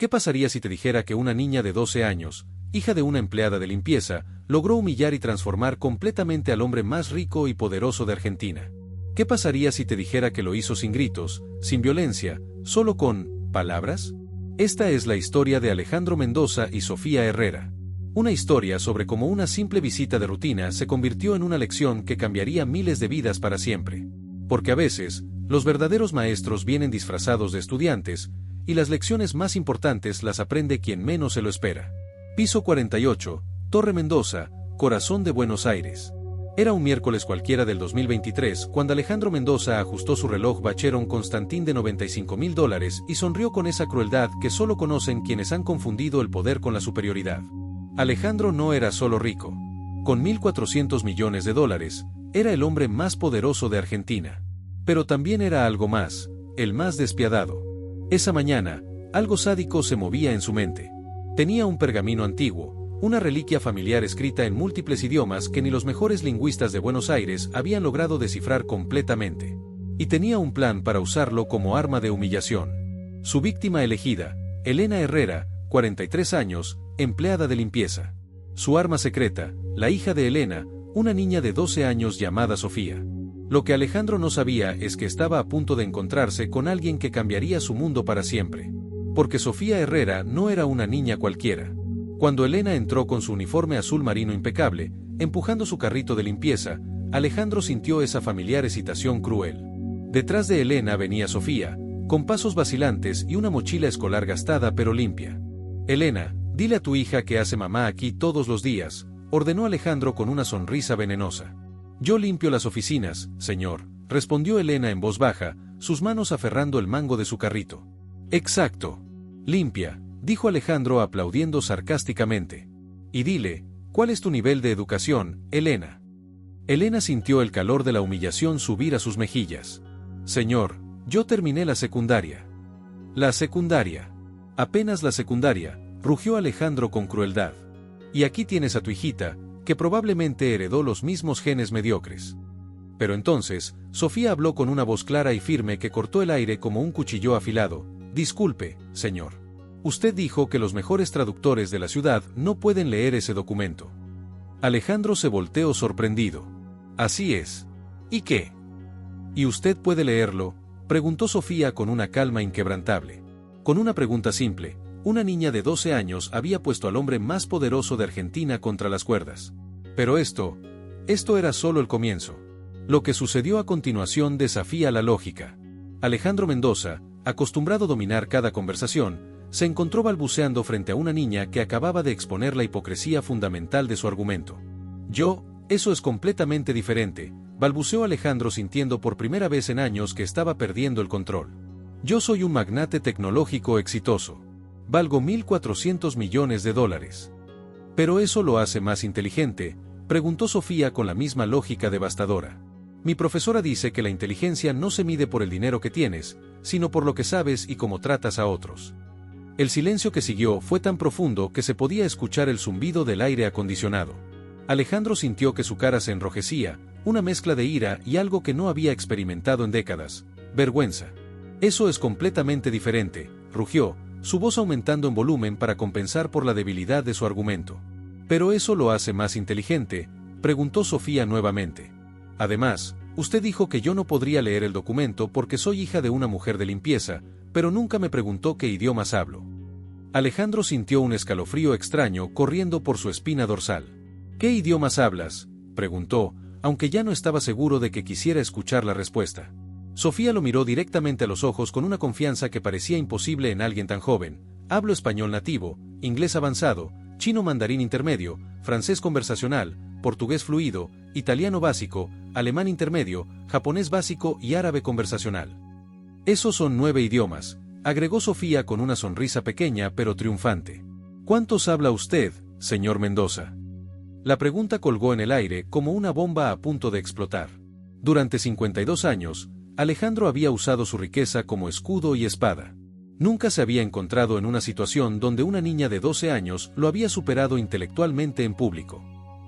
¿Qué pasaría si te dijera que una niña de 12 años, hija de una empleada de limpieza, logró humillar y transformar completamente al hombre más rico y poderoso de Argentina? ¿Qué pasaría si te dijera que lo hizo sin gritos, sin violencia, solo con palabras? Esta es la historia de Alejandro Mendoza y Sofía Herrera. Una historia sobre cómo una simple visita de rutina se convirtió en una lección que cambiaría miles de vidas para siempre. Porque a veces, los verdaderos maestros vienen disfrazados de estudiantes, y las lecciones más importantes las aprende quien menos se lo espera. Piso 48, Torre Mendoza, corazón de Buenos Aires. Era un miércoles cualquiera del 2023 cuando Alejandro Mendoza ajustó su reloj Vacheron Constantin de $95.000 y sonrió con esa crueldad que solo conocen quienes han confundido el poder con la superioridad. Alejandro no era solo rico. Con $1.400 millones, era el hombre más poderoso de Argentina. Pero también era algo más, el más despiadado. Esa mañana, algo sádico se movía en su mente. Tenía un pergamino antiguo, una reliquia familiar escrita en múltiples idiomas que ni los mejores lingüistas de Buenos Aires habían logrado descifrar completamente. Y tenía un plan para usarlo como arma de humillación. Su víctima elegida, Elena Herrera, 43 años, empleada de limpieza. Su arma secreta, la hija de Elena, una niña de 12 años llamada Sofía. Lo que Alejandro no sabía es que estaba a punto de encontrarse con alguien que cambiaría su mundo para siempre. Porque Sofía Herrera no era una niña cualquiera. Cuando Elena entró con su uniforme azul marino impecable, empujando su carrito de limpieza, Alejandro sintió esa familiar excitación cruel. Detrás de Elena venía Sofía, con pasos vacilantes y una mochila escolar gastada pero limpia. Elena, dile a tu hija que hace mamá aquí todos los días, ordenó Alejandro con una sonrisa venenosa. Yo limpio las oficinas, señor, respondió Elena en voz baja, sus manos aferrando el mango de su carrito. Exacto. Limpia, dijo Alejandro aplaudiendo sarcásticamente. Y dile, ¿cuál es tu nivel de educación, Elena? Elena sintió el calor de la humillación subir a sus mejillas. Señor, yo terminé la secundaria. La secundaria. Apenas la secundaria, rugió Alejandro con crueldad. Y aquí tienes a tu hijita, que probablemente heredó los mismos genes mediocres. Pero entonces, Sofía habló con una voz clara y firme que cortó el aire como un cuchillo afilado. Disculpe, señor. Usted dijo que los mejores traductores de la ciudad no pueden leer ese documento. Alejandro se volteó sorprendido. Así es. ¿Y qué? ¿Y usted puede leerlo?, preguntó Sofía con una calma inquebrantable. Con una pregunta simple, una niña de 12 años había puesto al hombre más poderoso de Argentina contra las cuerdas. Pero esto era solo el comienzo. Lo que sucedió a continuación desafía la lógica. Alejandro Mendoza, acostumbrado a dominar cada conversación, se encontró balbuceando frente a una niña que acababa de exponer la hipocresía fundamental de su argumento. Eso es completamente diferente, balbuceó Alejandro sintiendo por primera vez en años que estaba perdiendo el control. Yo soy un magnate tecnológico exitoso. Valgo $1.400 millones. ¿Pero eso lo hace más inteligente?, preguntó Sofía con la misma lógica devastadora. Mi profesora dice que la inteligencia no se mide por el dinero que tienes, sino por lo que sabes y cómo tratas a otros. El silencio que siguió fue tan profundo que se podía escuchar el zumbido del aire acondicionado. Alejandro sintió que su cara se enrojecía, una mezcla de ira y algo que no había experimentado en décadas: vergüenza. Eso es completamente diferente, rugió, su voz aumentando en volumen para compensar por la debilidad de su argumento. ¿Pero eso lo hace más inteligente?, preguntó Sofía nuevamente. Además, usted dijo que yo no podría leer el documento porque soy hija de una mujer de limpieza, pero nunca me preguntó qué idiomas hablo. Alejandro sintió un escalofrío extraño corriendo por su espina dorsal. ¿Qué idiomas hablas?, preguntó, aunque ya no estaba seguro de que quisiera escuchar la respuesta. Sofía lo miró directamente a los ojos con una confianza que parecía imposible en alguien tan joven. Hablo español nativo, inglés avanzado, chino mandarín intermedio, francés conversacional, portugués fluido, italiano básico, alemán intermedio, japonés básico y árabe conversacional. Esos son 9 idiomas, agregó Sofía con una sonrisa pequeña pero triunfante. ¿Cuántos habla usted, señor Mendoza? La pregunta colgó en el aire como una bomba a punto de explotar. Durante 52 años, Alejandro había usado su riqueza como escudo y espada. Nunca se había encontrado en una situación donde una niña de 12 años lo había superado intelectualmente en público.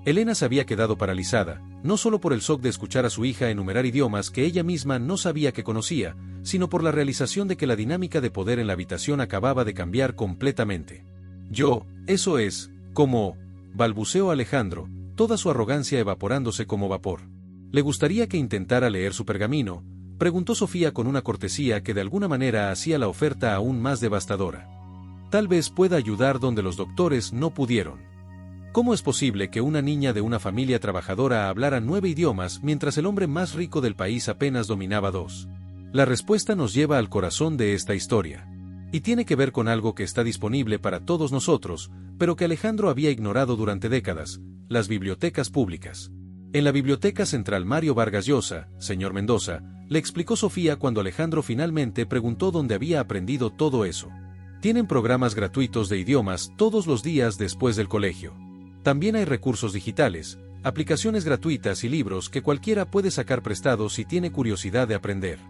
Elena se había quedado paralizada, no solo por el shock de escuchar a su hija enumerar idiomas que ella misma no sabía que conocía, sino por la realización de que la dinámica de poder en la habitación acababa de cambiar completamente. Eso es, como, balbuceó Alejandro, toda su arrogancia evaporándose como vapor. ¿Le gustaría que intentara leer su pergamino?, preguntó Sofía con una cortesía que de alguna manera hacía la oferta aún más devastadora. Tal vez pueda ayudar donde los doctores no pudieron. ¿Cómo es posible que una niña de una familia trabajadora hablara 9 idiomas mientras el hombre más rico del país apenas dominaba 2? La respuesta nos lleva al corazón de esta historia. Y tiene que ver con algo que está disponible para todos nosotros, pero que Alejandro había ignorado durante décadas: las bibliotecas públicas. En la Biblioteca Central Mario Vargas Llosa, señor Mendoza, le explicó Sofía cuando Alejandro finalmente preguntó dónde había aprendido todo eso. Tienen programas gratuitos de idiomas todos los días después del colegio. También hay recursos digitales, aplicaciones gratuitas y libros que cualquiera puede sacar prestados si tiene curiosidad de aprender.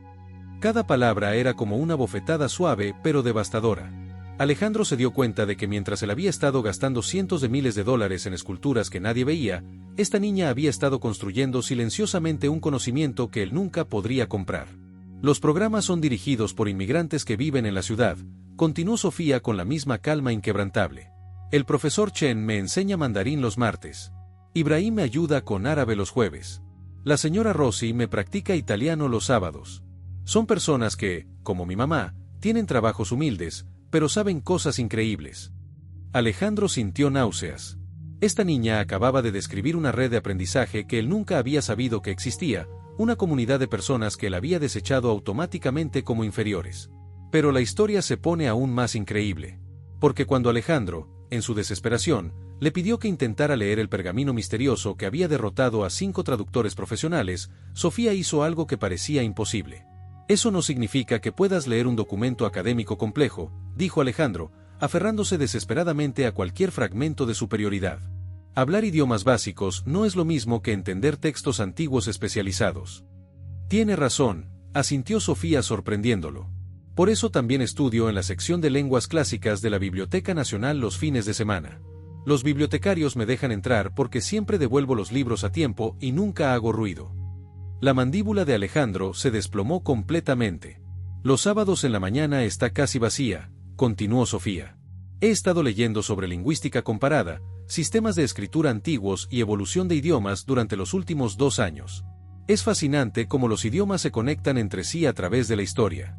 Cada palabra era como una bofetada suave pero devastadora. Alejandro se dio cuenta de que mientras él había estado gastando cientos de miles de dólares en esculturas que nadie veía, esta niña había estado construyendo silenciosamente un conocimiento que él nunca podría comprar. Los programas son dirigidos por inmigrantes que viven en la ciudad, continuó Sofía con la misma calma inquebrantable. El profesor Chen me enseña mandarín los martes. Ibrahim me ayuda con árabe los jueves. La señora Rossi me practica italiano los sábados. Son personas que, como mi mamá, tienen trabajos humildes, pero saben cosas increíbles. Alejandro sintió náuseas. Esta niña acababa de describir una red de aprendizaje que él nunca había sabido que existía, una comunidad de personas que él había desechado automáticamente como inferiores. Pero la historia se pone aún más increíble. Porque cuando Alejandro, en su desesperación, le pidió que intentara leer el pergamino misterioso que había derrotado a 5 traductores profesionales, Sofía hizo algo que parecía imposible. Eso no significa que puedas leer un documento académico complejo, dijo Alejandro, aferrándose desesperadamente a cualquier fragmento de superioridad. Hablar idiomas básicos no es lo mismo que entender textos antiguos especializados. Tiene razón, asintió Sofía sorprendiéndolo. Por eso también estudio en la sección de lenguas clásicas de la Biblioteca Nacional los fines de semana. Los bibliotecarios me dejan entrar porque siempre devuelvo los libros a tiempo y nunca hago ruido. La mandíbula de Alejandro se desplomó completamente. Los sábados en la mañana está casi vacía, continuó Sofía. He estado leyendo sobre lingüística comparada, sistemas de escritura antiguos y evolución de idiomas durante los últimos 2 años. Es fascinante cómo los idiomas se conectan entre sí a través de la historia.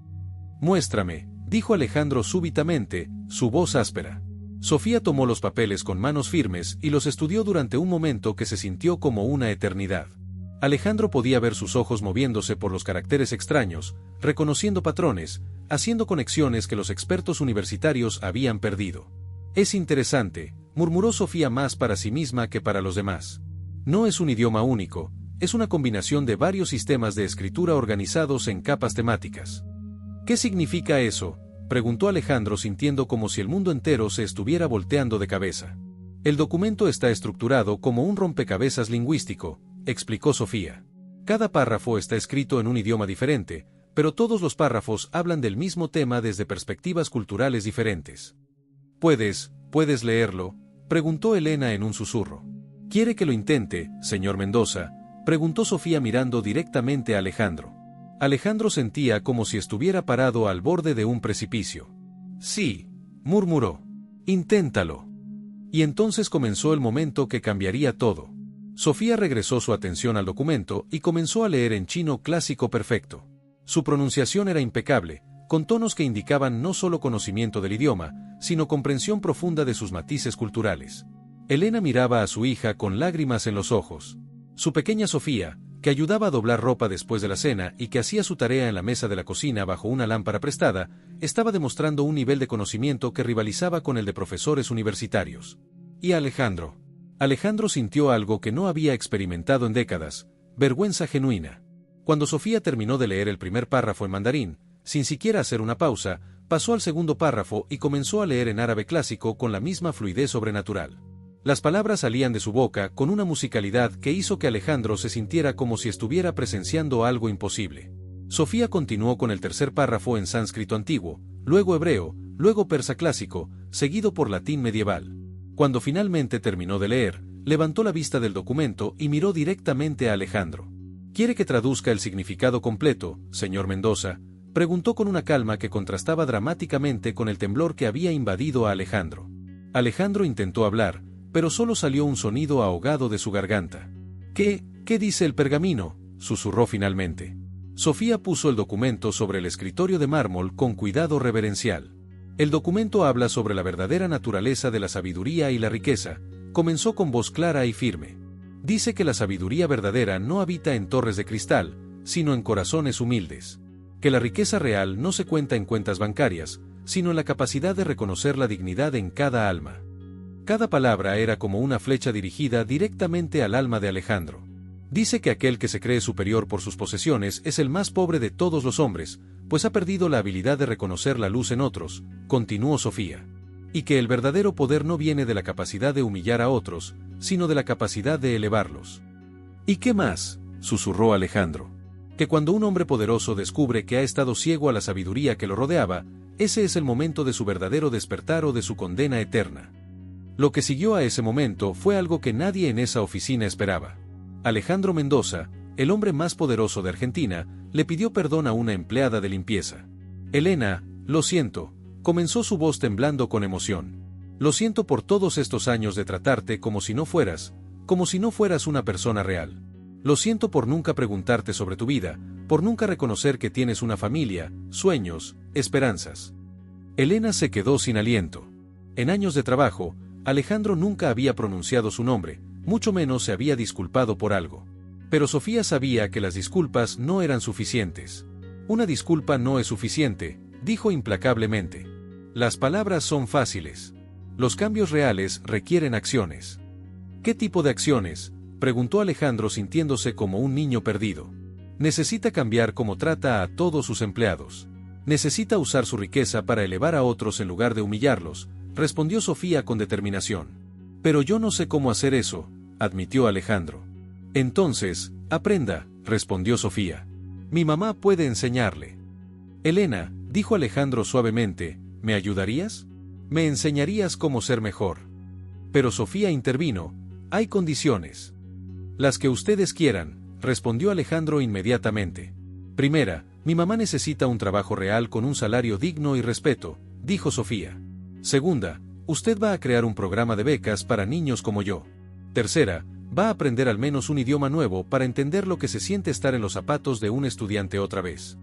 Muéstrame, dijo Alejandro súbitamente, su voz áspera. Sofía tomó los papeles con manos firmes y los estudió durante un momento que se sintió como una eternidad. Alejandro podía ver sus ojos moviéndose por los caracteres extraños, reconociendo patrones, haciendo conexiones que los expertos universitarios habían perdido. Es interesante, murmuró Sofía más para sí misma que para los demás. No es un idioma único, es una combinación de varios sistemas de escritura organizados en capas temáticas. ¿Qué significa eso?, preguntó Alejandro sintiendo como si el mundo entero se estuviera volteando de cabeza. El documento está estructurado como un rompecabezas lingüístico, explicó Sofía. Cada párrafo está escrito en un idioma diferente, pero todos los párrafos hablan del mismo tema desde perspectivas culturales diferentes. ¿Puedes leerlo?, preguntó Elena en un susurro. ¿Quiere que lo intente, señor Mendoza?, preguntó Sofía mirando directamente a Alejandro. Alejandro sentía como si estuviera parado al borde de un precipicio. Sí, murmuró. Inténtalo. Y entonces comenzó el momento que cambiaría todo. Sofía regresó su atención al documento y comenzó a leer en chino clásico perfecto. Su pronunciación era impecable, con tonos que indicaban no solo conocimiento del idioma, sino comprensión profunda de sus matices culturales. Elena miraba a su hija con lágrimas en los ojos. Su pequeña Sofía, que ayudaba a doblar ropa después de la cena y que hacía su tarea en la mesa de la cocina bajo una lámpara prestada, estaba demostrando un nivel de conocimiento que rivalizaba con el de profesores universitarios. ¿Y Alejandro? Alejandro sintió algo que no había experimentado en décadas: vergüenza genuina. Cuando Sofía terminó de leer el primer párrafo en mandarín, sin siquiera hacer una pausa, pasó al segundo párrafo y comenzó a leer en árabe clásico con la misma fluidez sobrenatural. Las palabras salían de su boca con una musicalidad que hizo que Alejandro se sintiera como si estuviera presenciando algo imposible. Sofía continuó con el tercer párrafo en sánscrito antiguo, luego hebreo, luego persa clásico, seguido por latín medieval. Cuando finalmente terminó de leer, levantó la vista del documento y miró directamente a Alejandro. ¿Quiere que traduzca el significado completo, señor Mendoza?, preguntó con una calma que contrastaba dramáticamente con el temblor que había invadido a Alejandro. Alejandro intentó hablar, pero solo salió un sonido ahogado de su garganta. ¿Qué dice el pergamino?, susurró finalmente. Sofía puso el documento sobre el escritorio de mármol con cuidado reverencial. El documento habla sobre la verdadera naturaleza de la sabiduría y la riqueza, comenzó con voz clara y firme. Dice que la sabiduría verdadera no habita en torres de cristal, sino en corazones humildes. Que la riqueza real no se cuenta en cuentas bancarias, sino en la capacidad de reconocer la dignidad en cada alma. Cada palabra era como una flecha dirigida directamente al alma de Alejandro. Dice que aquel que se cree superior por sus posesiones es el más pobre de todos los hombres, pues ha perdido la habilidad de reconocer la luz en otros, continuó Sofía. Y que el verdadero poder no viene de la capacidad de humillar a otros, sino de la capacidad de elevarlos. ¿Y qué más?, susurró Alejandro. Que cuando un hombre poderoso descubre que ha estado ciego a la sabiduría que lo rodeaba, ese es el momento de su verdadero despertar o de su condena eterna. Lo que siguió a ese momento fue algo que nadie en esa oficina esperaba. Alejandro Mendoza, el hombre más poderoso de Argentina, le pidió perdón a una empleada de limpieza. Elena, lo siento, comenzó su voz temblando con emoción. Lo siento por todos estos años de tratarte como si no fueras una persona real. Lo siento por nunca preguntarte sobre tu vida, por nunca reconocer que tienes una familia, sueños, esperanzas. Elena se quedó sin aliento. En años de trabajo, Alejandro nunca había pronunciado su nombre, mucho menos se había disculpado por algo. Pero Sofía sabía que las disculpas no eran suficientes. Una disculpa no es suficiente, dijo implacablemente. Las palabras son fáciles. Los cambios reales requieren acciones. ¿Qué tipo de acciones?, preguntó Alejandro sintiéndose como un niño perdido. Necesita cambiar cómo trata a todos sus empleados. Necesita usar su riqueza para elevar a otros en lugar de humillarlos, respondió Sofía con determinación. Pero yo no sé cómo hacer eso, admitió Alejandro. Entonces, aprenda, respondió Sofía. Mi mamá puede enseñarle. Elena, dijo Alejandro suavemente, ¿me ayudarías? Me enseñarías cómo ser mejor. Pero Sofía intervino, hay condiciones. Las que ustedes quieran, respondió Alejandro inmediatamente. Primera, mi mamá necesita un trabajo real con un salario digno y respeto, dijo Sofía. Segunda, usted va a crear un programa de becas para niños como yo. Tercera, va a aprender al menos un idioma nuevo para entender lo que se siente estar en los zapatos de un estudiante otra vez.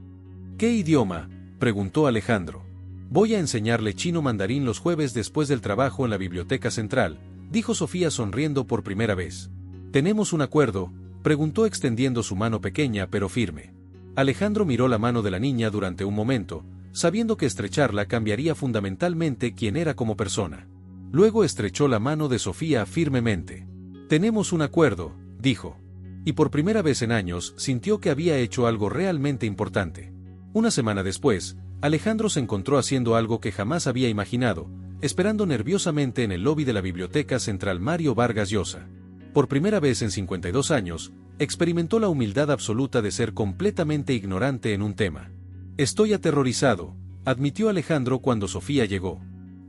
¿Qué idioma?, preguntó Alejandro. Voy a enseñarle chino mandarín los jueves después del trabajo en la biblioteca central, dijo Sofía sonriendo por primera vez. ¿Tenemos un acuerdo?, preguntó extendiendo su mano pequeña pero firme. Alejandro miró la mano de la niña durante un momento, sabiendo que estrecharla cambiaría fundamentalmente quién era como persona. Luego estrechó la mano de Sofía firmemente. Tenemos un acuerdo, dijo. Y por primera vez en años sintió que había hecho algo realmente importante. Una semana después, Alejandro se encontró haciendo algo que jamás había imaginado, esperando nerviosamente en el lobby de la Biblioteca Central Mario Vargas Llosa. Por primera vez en 52 años, experimentó la humildad absoluta de ser completamente ignorante en un tema. Estoy aterrorizado, admitió Alejandro cuando Sofía llegó.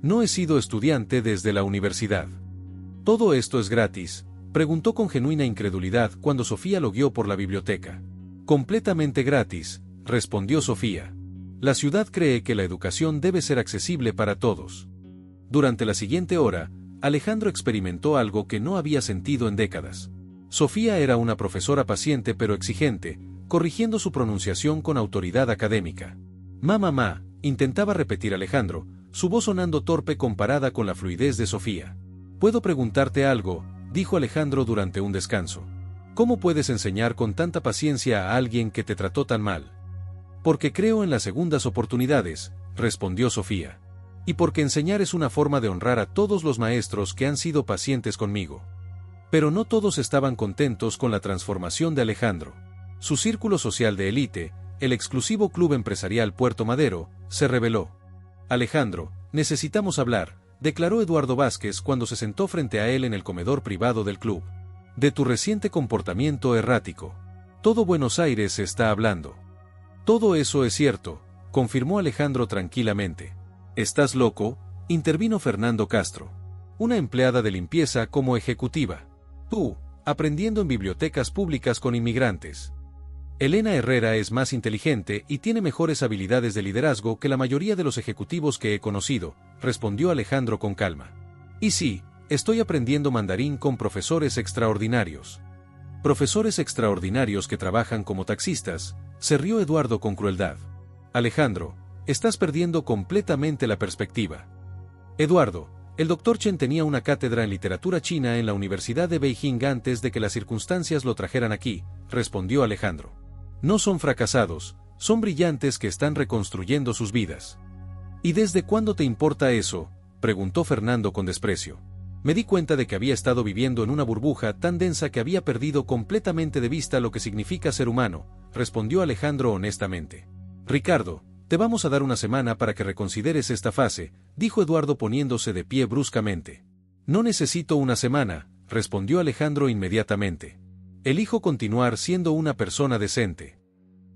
No he sido estudiante desde la universidad. ¿Todo esto es gratis?, preguntó con genuina incredulidad cuando Sofía lo guió por la biblioteca. Completamente gratis, respondió Sofía. La ciudad cree que la educación debe ser accesible para todos. Durante la siguiente hora, Alejandro experimentó algo que no había sentido en décadas. Sofía era una profesora paciente pero exigente, corrigiendo su pronunciación con autoridad académica. Mamá, intentaba repetir Alejandro, su voz sonando torpe comparada con la fluidez de Sofía. ¿Puedo preguntarte algo?, dijo Alejandro durante un descanso. ¿Cómo puedes enseñar con tanta paciencia a alguien que te trató tan mal? Porque creo en las segundas oportunidades, respondió Sofía. Y porque enseñar es una forma de honrar a todos los maestros que han sido pacientes conmigo. Pero no todos estaban contentos con la transformación de Alejandro. Su círculo social de élite, el exclusivo Club Empresarial Puerto Madero, se rebeló. Alejandro, necesitamos hablar, declaró Eduardo Vázquez cuando se sentó frente a él en el comedor privado del club. De tu reciente comportamiento errático. Todo Buenos Aires se está hablando. Todo eso es cierto, confirmó Alejandro tranquilamente. ¿Estás loco?, intervino Fernando Castro. Una empleada de limpieza como ejecutiva. Tú, aprendiendo en bibliotecas públicas con inmigrantes. Elena Herrera es más inteligente y tiene mejores habilidades de liderazgo que la mayoría de los ejecutivos que he conocido, respondió Alejandro con calma. Y sí, estoy aprendiendo mandarín con profesores extraordinarios. Profesores extraordinarios que trabajan como taxistas, se rió Eduardo con crueldad. Alejandro, estás perdiendo completamente la perspectiva. Eduardo, el Dr. Chen tenía una cátedra en literatura china en la Universidad de Beijing antes de que las circunstancias lo trajeran aquí, respondió Alejandro. No son fracasados, son brillantes que están reconstruyendo sus vidas. ¿Y desde cuándo te importa eso?, preguntó Fernando con desprecio. Me di cuenta de que había estado viviendo en una burbuja tan densa que había perdido completamente de vista lo que significa ser humano, respondió Alejandro honestamente. Ricardo, te vamos a dar una semana para que reconsideres esta fase, dijo Eduardo poniéndose de pie bruscamente. No necesito una semana, respondió Alejandro inmediatamente. Elijo continuar siendo una persona decente.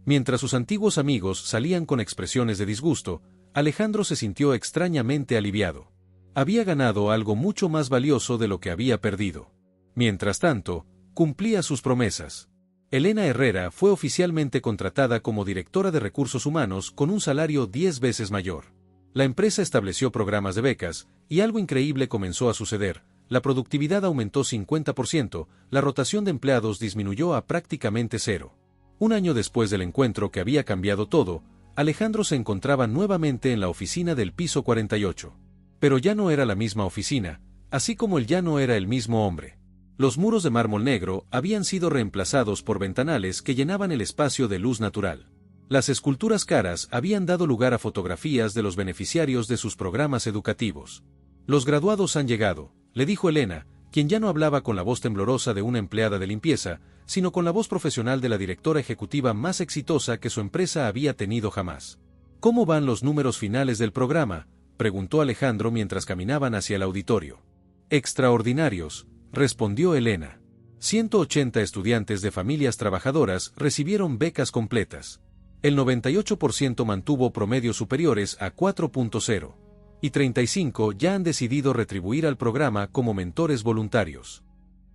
Mientras sus antiguos amigos salían con expresiones de disgusto, Alejandro se sintió extrañamente aliviado. Había ganado algo mucho más valioso de lo que había perdido. Mientras tanto, cumplía sus promesas. Elena Herrera fue oficialmente contratada como directora de recursos humanos con un salario 10 veces mayor. La empresa estableció programas de becas, y algo increíble comenzó a suceder. La productividad aumentó 50%, la rotación de empleados disminuyó a prácticamente cero. Un año después del encuentro que había cambiado todo, Alejandro se encontraba nuevamente en la oficina del piso 48. Pero ya no era la misma oficina, así como él ya no era el mismo hombre. Los muros de mármol negro habían sido reemplazados por ventanales que llenaban el espacio de luz natural. Las esculturas caras habían dado lugar a fotografías de los beneficiarios de sus programas educativos. Los graduados han llegado, le dijo Elena, quien ya no hablaba con la voz temblorosa de una empleada de limpieza, sino con la voz profesional de la directora ejecutiva más exitosa que su empresa había tenido jamás. ¿Cómo van los números finales del programa?, preguntó Alejandro mientras caminaban hacia el auditorio. Extraordinarios, respondió Elena. 180 estudiantes de familias trabajadoras recibieron becas completas. El 98% mantuvo promedios superiores a 4.0. Y 35 ya han decidido retribuir al programa como mentores voluntarios.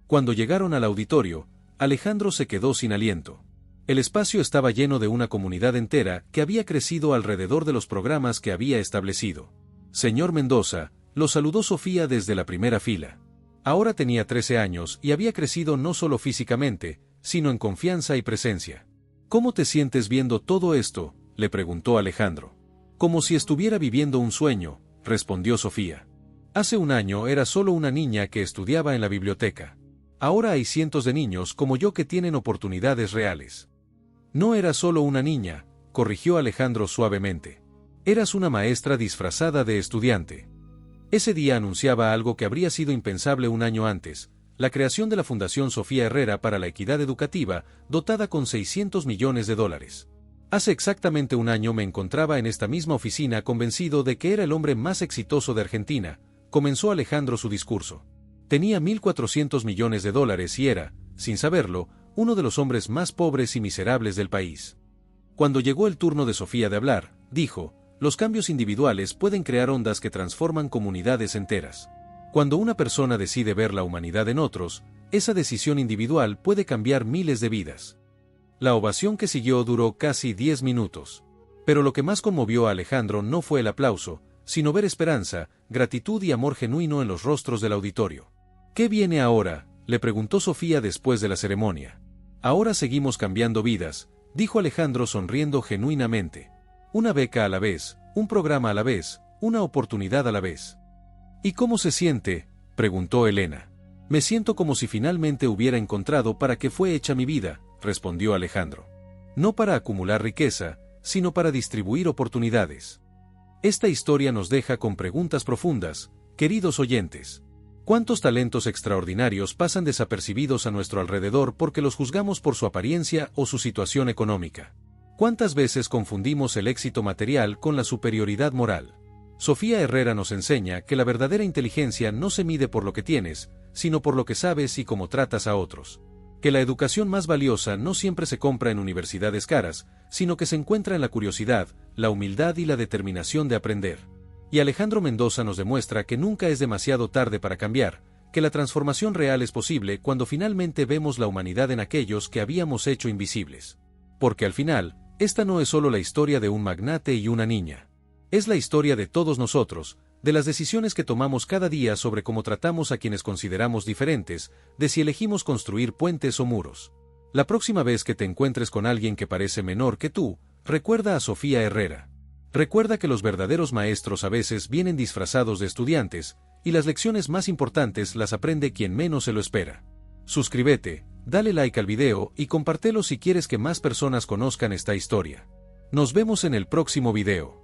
Cuando llegaron al auditorio, Alejandro se quedó sin aliento. El espacio estaba lleno de una comunidad entera que había crecido alrededor de los programas que había establecido. Señor Mendoza, lo saludó Sofía desde la primera fila. Ahora tenía 13 años y había crecido no solo físicamente, sino en confianza y presencia. ¿Cómo te sientes viendo todo esto?, le preguntó Alejandro. Como si estuviera viviendo un sueño, respondió Sofía. Hace un año era solo una niña que estudiaba en la biblioteca. Ahora hay cientos de niños como yo que tienen oportunidades reales. No era solo una niña, corrigió Alejandro suavemente. Eras una maestra disfrazada de estudiante. Ese día anunciaba algo que habría sido impensable un año antes, la creación de la Fundación Sofía Herrera para la Equidad Educativa, dotada con $600 millones. Hace exactamente un año me encontraba en esta misma oficina convencido de que era el hombre más exitoso de Argentina, comenzó Alejandro su discurso. Tenía $1.400 millones y era, sin saberlo, uno de los hombres más pobres y miserables del país. Cuando llegó el turno de Sofía de hablar, dijo, los cambios individuales pueden crear ondas que transforman comunidades enteras. Cuando una persona decide ver la humanidad en otros, esa decisión individual puede cambiar miles de vidas. La ovación que siguió duró casi 10 minutos. Pero lo que más conmovió a Alejandro no fue el aplauso, sino ver esperanza, gratitud y amor genuino en los rostros del auditorio. ¿Qué viene ahora?, le preguntó Sofía después de la ceremonia. Ahora seguimos cambiando vidas, dijo Alejandro sonriendo genuinamente. Una beca a la vez, un programa a la vez, una oportunidad a la vez. ¿Y cómo se siente?, preguntó Elena. Me siento como si finalmente hubiera encontrado para qué fue hecha mi vida, respondió Alejandro. No para acumular riqueza, sino para distribuir oportunidades. Esta historia nos deja con preguntas profundas, queridos oyentes. ¿Cuántos talentos extraordinarios pasan desapercibidos a nuestro alrededor porque los juzgamos por su apariencia o su situación económica? ¿Cuántas veces confundimos el éxito material con la superioridad moral? Sofía Herrera nos enseña que la verdadera inteligencia no se mide por lo que tienes, sino por lo que sabes y cómo tratas a otros. Que la educación más valiosa no siempre se compra en universidades caras, sino que se encuentra en la curiosidad, la humildad y la determinación de aprender. Y Alejandro Mendoza nos demuestra que nunca es demasiado tarde para cambiar, que la transformación real es posible cuando finalmente vemos la humanidad en aquellos que habíamos hecho invisibles. Porque al final, esta no es solo la historia de un magnate y una niña. Es la historia de todos nosotros, de las decisiones que tomamos cada día sobre cómo tratamos a quienes consideramos diferentes, de si elegimos construir puentes o muros. La próxima vez que te encuentres con alguien que parece menor que tú, recuerda a Sofía Herrera. Recuerda que los verdaderos maestros a veces vienen disfrazados de estudiantes, y las lecciones más importantes las aprende quien menos se lo espera. Suscríbete, dale like al video y compártelo si quieres que más personas conozcan esta historia. Nos vemos en el próximo video.